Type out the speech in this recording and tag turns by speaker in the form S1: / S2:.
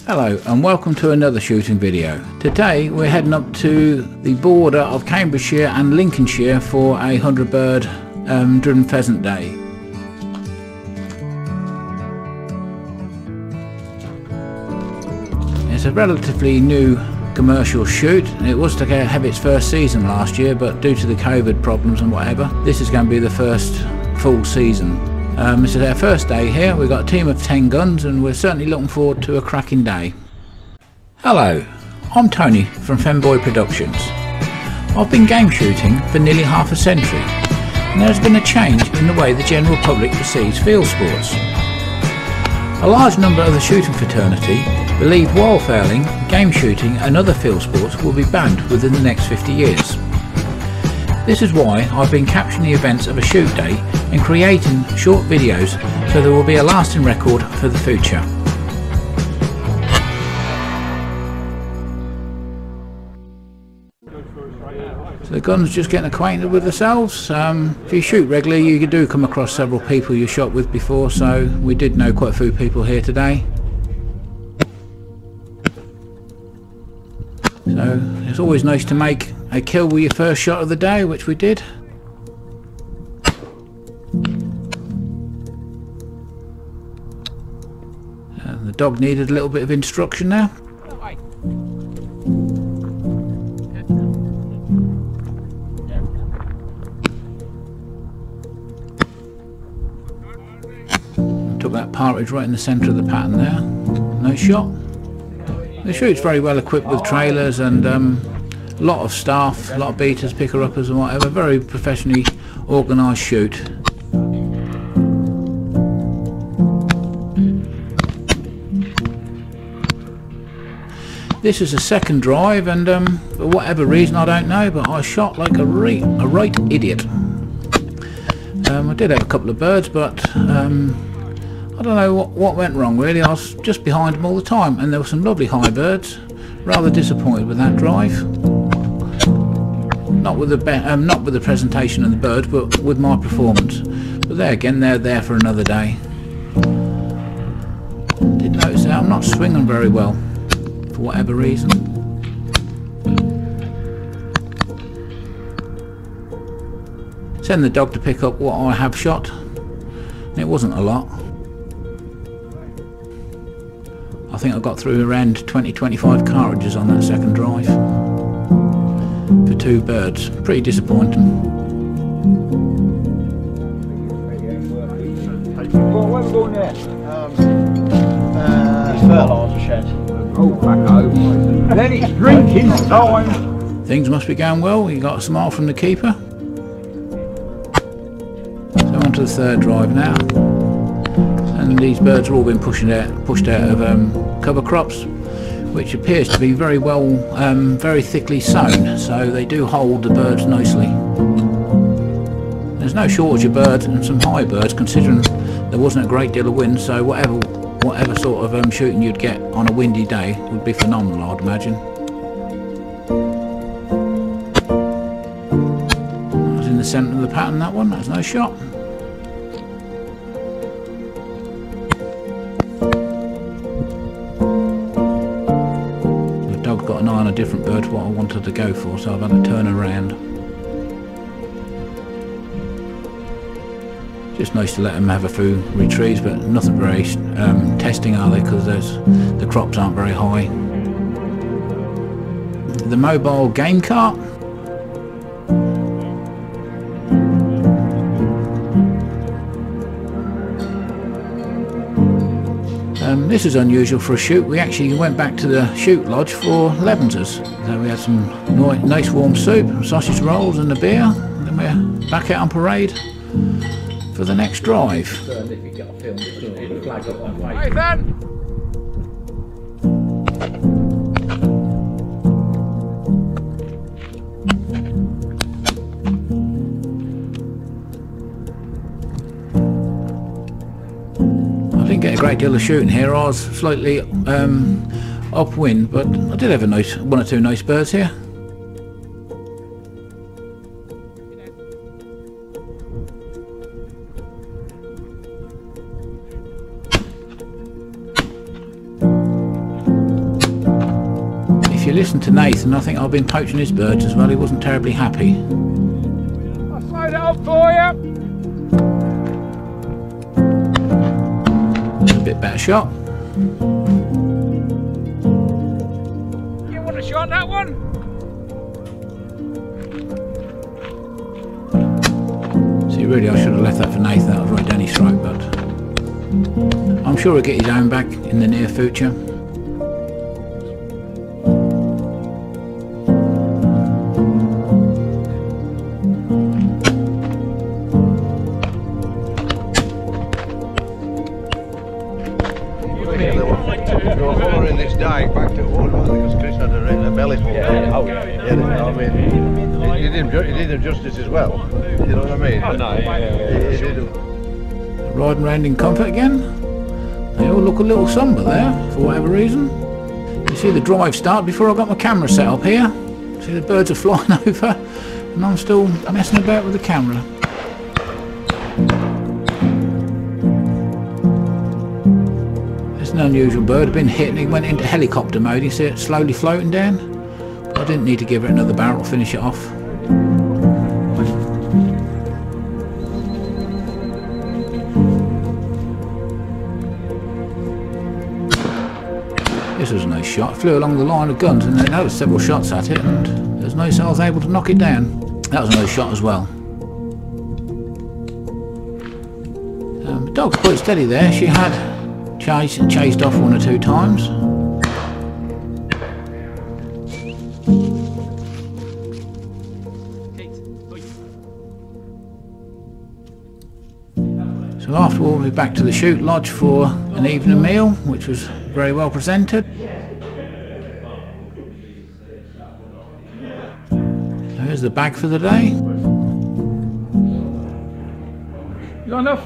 S1: Hello and welcome to another shooting video. Today we're heading up to the border of Cambridgeshire and Lincolnshire for a 100 bird driven pheasant day. It's a relatively new commercial shoot. It was to have its first season last year, but due to the COVID problems and whatever, this is going to be the first full season. This is our first day here. We've got a team of 10 guns and we're certainly looking forward to a cracking day. Hello, I'm Tony from Fenland Productions. I've been game shooting for nearly half a century and there has been a change in the way the general public perceives field sports. A large number of the shooting fraternity believe wildfowling, game shooting and other field sports will be banned within the next 50 years. This is why I've been capturing the events of a shoot day and creating short videos so there will be a lasting record for the future. So the guns just getting acquainted with themselves. If you shoot regularly you do come across several people you shot with before, so we did know quite a few people here today. So it's always nice to make a kill with your first shot of the day, which we did. The dog needed a little bit of instruction now. Took that partridge right in the centre of the pattern there. Nice shot. The shoot's very well equipped with trailers and a lot of staff, a lot of beaters, picker-uppers and whatever. Very professionally organised shoot. This is a second drive and for whatever reason I don't know, but I shot like a right idiot. I did have a couple of birds, but I don't know what went wrong really. I was just behind them all the time and there were some lovely high birds. Rather disappointed with that drive. Not with the presentation of the bird, but with my performance. But there again, they're there for another day. Did notice that I'm not swinging very well for whatever reason. Send the dog to pick up what I have shot. It wasn't a lot. I think I got through around 20-25 cartridges on that second drive for 2 birds. Pretty disappointing.
S2: Well, where are we going there?
S3: Fertiliser shed.
S2: Oh, back home. Then it's drinking time.
S1: Things must be going well. You got a smile from the keeper. So on to the third drive now. And these birds have all been pushed out of cover crops, which appears to be very well, very thickly sown, so they do hold the birds nicely. There's no shortage of birds and some high birds, considering there wasn't a great deal of wind, so whatever sort of shooting you'd get on a windy day would be phenomenal, I'd imagine. That was in the centre of the pattern, that one. That's no shot. Got an eye on a different bird to what I wanted to go for, so I've had to turn around. Just nice to let them have a few retrieves, but nothing very testing, are they, because the crops aren't very high. The mobile game cart. This is unusual for a shoot. We actually went back to the shoot lodge for Levensers. So we had some nice warm soup, sausage rolls and a beer. And then we're back out on parade for the next drive.
S2: Nathan!
S1: Didn't get a great deal of shooting here. I was slightly upwind, but I did have one or two nice birds here. you listen to Nathan, I think I've been poaching his birds as well. He wasn't terribly happy.
S2: I'll slide it up for you.
S1: That's a bit better shot.
S2: You want a shot at that one?
S1: See, really I should have left that for Nathan. That was right down his throat, but I'm sure he'll get his own back in the near future.
S3: They were following this dike back to wood, because Chris had a right belly full.
S4: Yeah. Oh,
S3: Yeah, I mean, he did him justice as well. You know what I mean?
S4: Oh, no,
S3: He did him.
S1: Riding round in comfort again. They all look a little sombre there, for whatever reason. You see the drive start before I got my camera set up here. See the birds are flying over, and I'm still messing about with the camera. It's an unusual bird, had been hit and he went into helicopter mode. You see it slowly floating down. I didn't need to give it another barrel to finish it off. This was a nice shot. Flew along the line of guns and then there was several shots at it, and there's no so I was able to knock it down. That was a nice shot as well. The dog's quite steady there. She had chased off one or two times. So after we'll be back to the shoot lodge for an evening meal, which was very well presented. Here's the bag for the day.
S2: You got enough?